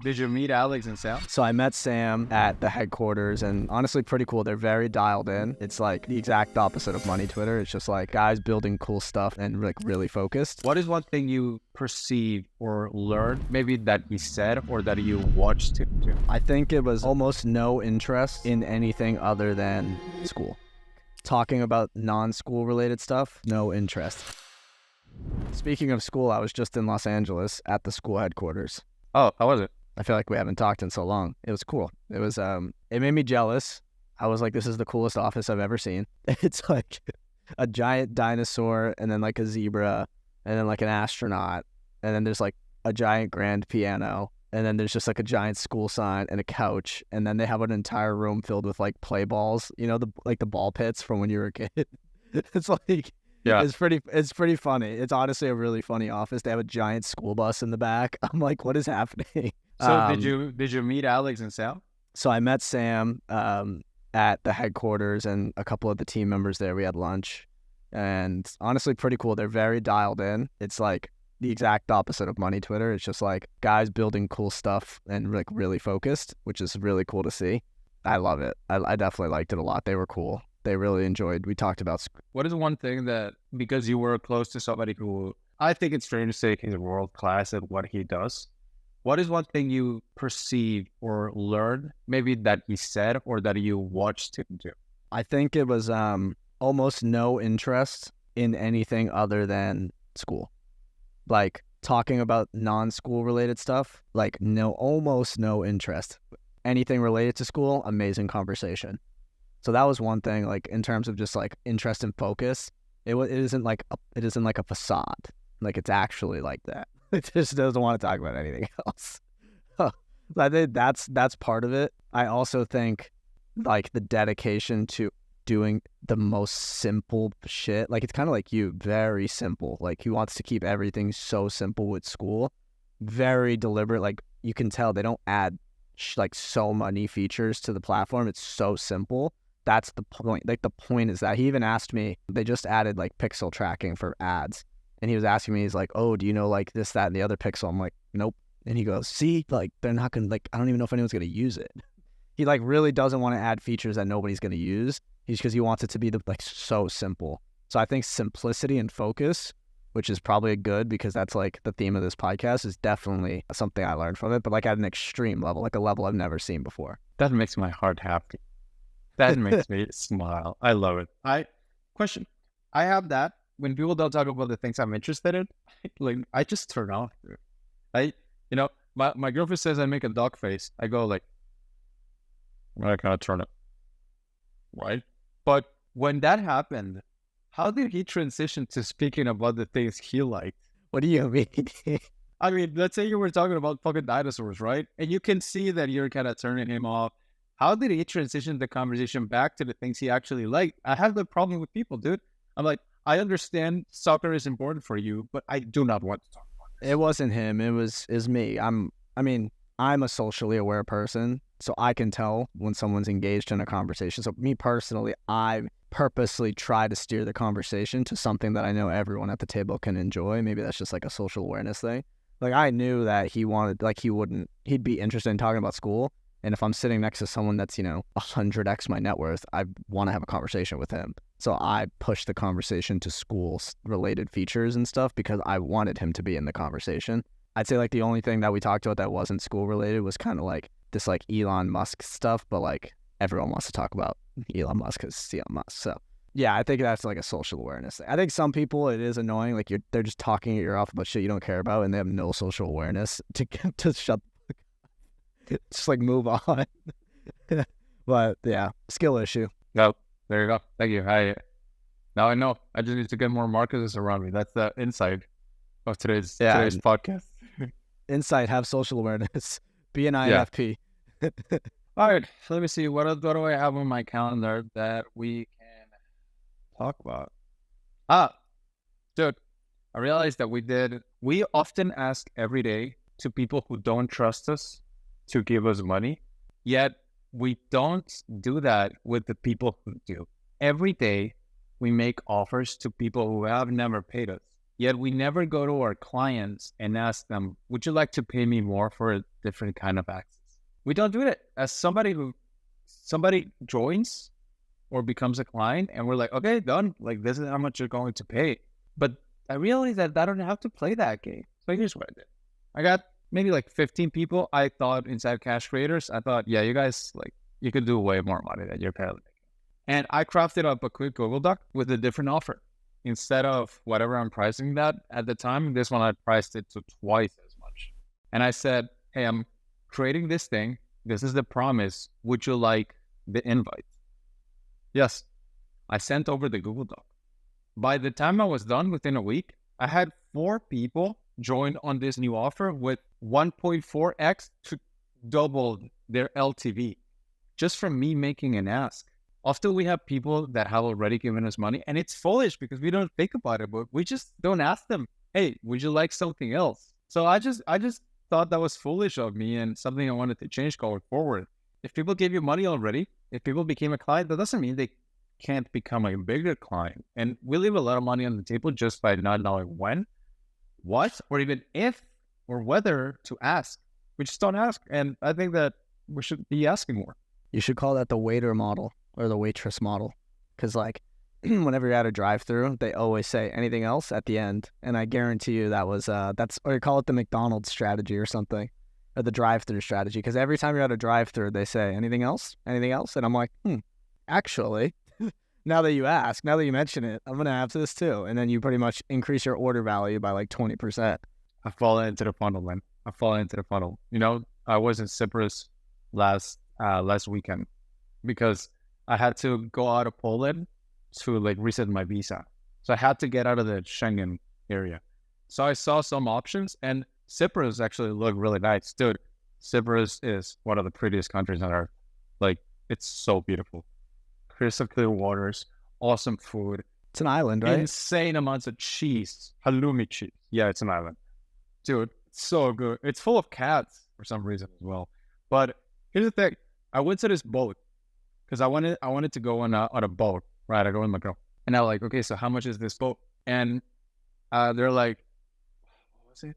Did you meet Alex and Sam? So I met Sam at the headquarters, and honestly, pretty cool. They're very dialed in. It's like the exact opposite of money Twitter. It's just like guys building cool stuff and like really focused. What is one thing you perceived or learned, maybe that he said or that you watched him do? I think it was almost no interest in anything other than school. Talking about non-school related stuff, no interest. Speaking of school, I was just in Los Angeles at the school headquarters. Oh, how was it? I feel like we haven't talked in so long. It was cool. It was, it made me jealous. I was like, this is the coolest office I've ever seen. It's like a giant dinosaur and then like a zebra and then like an astronaut. And then there's like a giant grand piano. And then there's just like a giant school sign and a couch. And then they have an entire room filled with like play balls, you know, the ball pits from when you were a kid. It's like, Yeah. It's pretty funny. It's honestly a really funny office. They have a giant school bus in the back. I'm like, what is happening? So did you meet Alex and Sam? So I met Sam at the headquarters and a couple of the team members there. We had lunch, and honestly, pretty cool. They're very dialed in. It's like the exact opposite of money Twitter. It's just like guys building cool stuff and like really focused, which is really cool to see. I love it. I definitely liked it a lot. They were cool. They really enjoyed. We talked about. What is one thing that, because you were close to somebody who, I think it's fair to say he's world class at what he does. What is one thing you perceived or learned, maybe that he said or that you watched him do? I think it was almost no interest in anything other than school. Like talking about non-school related stuff, like almost no interest. Anything related to school, amazing conversation. So that was one thing, like in terms of just like interest and focus. It isn't like a facade. Like it's actually like that. It just doesn't want to talk about anything else. I think that's part of it. I also think like the dedication to doing the most simple shit. Like it's kind of like you, very simple. Like he wants to keep everything so simple with school, very deliberate. Like you can tell they don't add like so many features to the platform. It's so simple. That's the point. Like the point is that he even asked me, they just added like pixel tracking for ads. And he was asking me, he's like, oh, do you know like this, that, and the other pixel? I'm like, nope. And he goes, see, like they're not going to, like, I don't even know if anyone's going to use it. He like really doesn't want to add features that nobody's going to use. He's because he wants it to be like so simple. So I think simplicity and focus, which is probably good because that's like the theme of this podcast, is definitely something I learned from it, but like at an extreme level, like a level I've never seen before. That makes my heart happy. That makes me smile. I love it. I have that. When people don't talk about the things I'm interested in, like I just turn off. My girlfriend says I make a dog face. I go like, I cannot turn it. Right? But when that happened, how did he transition to speaking about the things he liked? What do you mean? I mean, let's say you were talking about fucking dinosaurs, right? And you can see that you're kind of turning him off. How did he transition the conversation back to the things he actually liked? I have the problem with people, dude. I'm like, I understand soccer is important for you, but I do not want to talk about it. It wasn't him. It was me. I'm a socially aware person, so I can tell when someone's engaged in a conversation. So me personally, I purposely try to steer the conversation to something that I know everyone at the table can enjoy. Maybe that's just like a social awareness thing. Like I knew that he wanted, like he'd be interested in talking about school. And if I'm sitting next to someone that's, 100x my net worth, I want to have a conversation with him. So I pushed the conversation to school-related features and stuff because I wanted him to be in the conversation. I'd say like the only thing that we talked about that wasn't school-related was kind of like this like Elon Musk stuff, but like everyone wants to talk about Elon Musk because it's Elon Musk. So yeah, I think that's like a social awareness thing. I think some people, it is annoying. Like they're just talking your ear off about shit you don't care about and they have no social awareness to shut just like move on. But yeah, skill issue. No, there you go. Thank you. Now I know. I just need to get more Marcuses around me. That's the insight of today's podcast. Insight, have social awareness. Be an INFP. All right. Let me see. What do I have on my calendar that we can talk about? Dude, I realized that we often ask every day to people who don't trust us to give us money, yet we don't do that with the people who do. Every day we make offers to people who have never paid us. Yet we never go to our clients and ask them, would you like to pay me more for a different kind of access? We don't do it. As somebody joins or becomes a client and we're like, okay, done. Like, this is how much you're going to pay. But I realized that I don't have to play that game. So here's what I did. I got maybe like 15 people I thought inside Cash Creators. I thought, yeah, you guys, like, you could do way more money than you're currently making. And I crafted up a quick Google Doc with a different offer. Instead of whatever I'm pricing that at the time, this one I priced it to twice as much. And I said, hey, I'm creating this thing. This is the promise. Would you like the invite? Yes. I sent over the Google Doc. By the time I was done, within a week, I had 4 people join on this new offer with 1.4x to double their LTV just from me making an ask. Often we have people that have already given us money, and it's foolish because we don't think about it, but we just don't ask them, hey, would you like something else? So I just thought that was foolish of me and something I wanted to change going forward. If people gave you money already, if people became a client, that doesn't mean they can't become a bigger client. And we leave a lot of money on the table just by not knowing when, what, or even if or whether to ask. We just don't ask. And I think that we should be asking more. You should call that the waiter model or the waitress model. Because like whenever you're at a drive-through, they always say anything else at the end. And I guarantee you that was, or you call it the McDonald's strategy or something, or the drive-through strategy. Because every time you're at a drive-through, they say anything else? Anything else? And I'm like, actually, now that you ask, now that you mention it, I'm going to have this too. And then you pretty much increase your order value by like 20%. I fall into the funnel, man. I fall into the funnel. You know, I was in Cyprus last weekend because I had to go out of Poland to like reset my visa. So I had to get out of the Schengen area. So I saw some options, and Cyprus actually looked really nice. Dude, Cyprus is one of the prettiest countries on earth. Like, it's so beautiful. Crystal clear waters, awesome food. It's an island, right? Insane amounts of cheese. Halloumi cheese. Yeah, it's an island. Dude, it's so good. It's full of cats for some reason as well. But here's the thing. I went to this boat because I wanted to go on a boat, right? I go with my girl. And I was like, okay, so how much is this boat? And they're like, what was it?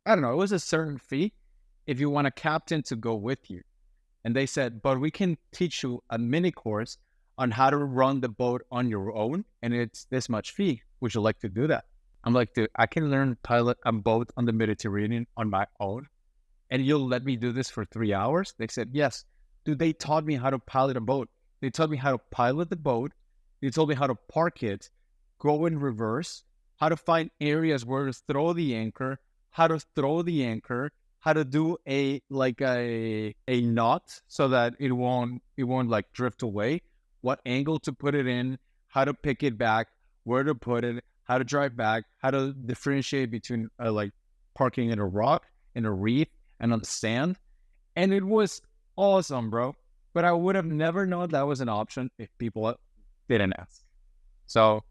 I don't know. It was a certain fee if you want a captain to go with you. And they said, but we can teach you a mini course on how to run the boat on your own. And it's this much fee. Would you like to do that? I'm like, dude, I can learn to pilot a boat on the Mediterranean on my own. And you'll let me do this for 3 hours? They said, yes. Dude, they taught me how to pilot a boat. They taught me how to pilot the boat. They told me how to park it, go in reverse, how to find areas where to throw the anchor, how to throw the anchor, how to do a knot so that it won't like drift away, what angle to put it in, how to pick it back, where to put it, how to drive back, how to differentiate between like parking in a rock, in a reef, and on the sand. And it was awesome, bro. But I would have never known that was an option if people didn't ask. So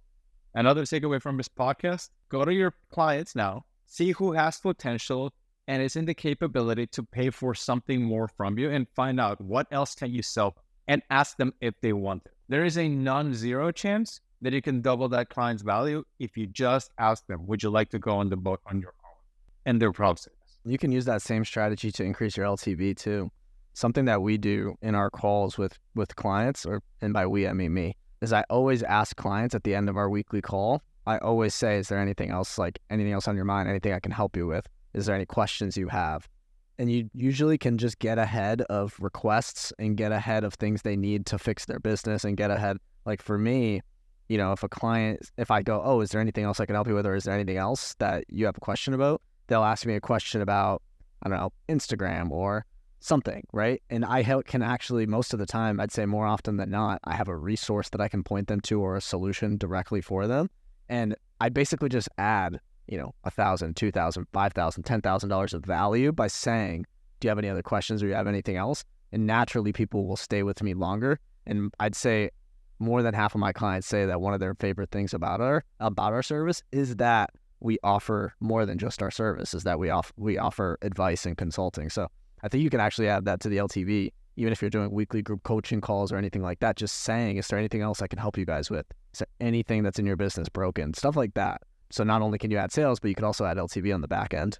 another takeaway from this podcast, go to your clients now, see who has potential and is in the capability to pay for something more from you, and find out what else can you sell, and ask them if they want it. There is a non-zero chance that you can double that client's value if you just ask them, would you like to go on the boat on your own? And they'll probably say yes. You can use that same strategy to increase your LTV too. Something that we do in our calls with clients, and by we, I mean me, is I always ask clients at the end of our weekly call, I always say, is there anything else on your mind, anything I can help you with? Is there any questions you have? And you usually can just get ahead of requests and get ahead of things they need to fix their business, and get ahead. Like for me, you know, if I go, oh, is there anything else I can help you with? Or is there anything else that you have a question about? They'll ask me a question about, I don't know, Instagram or something, right? And I can actually, most of the time, I'd say more often than not, I have a resource that I can point them to or a solution directly for them. And I basically just add, you know, $1,000, $2,000, $5,000, $10,000 of value by saying, do you have any other questions, or do you have anything else? And naturally, people will stay with me longer. And I'd say more than half of my clients say that one of their favorite things about our service is that we offer more than just our service, is that we offer advice and consulting. So I think you can actually add that to the LTV, even if you're doing weekly group coaching calls or anything like that. Just saying, is there anything else I can help you guys with? Is there anything that's in your business broken? Stuff like that. So not only can you add sales, but you could also add LTV on the back end.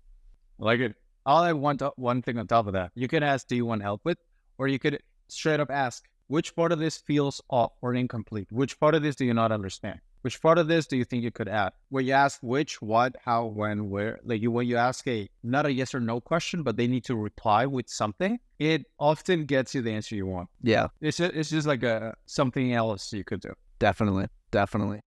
Like it. I'll add one thing on top of that. You can ask, do you want help with? Or you could straight up ask, which part of this feels off or incomplete? Which part of this do you not understand? Which part of this do you think you could add? When you ask which, what, how, when, where, when you ask not a yes or no question, but they need to reply with something, it often gets you the answer you want. Yeah. It's just like something else you could do. Definitely.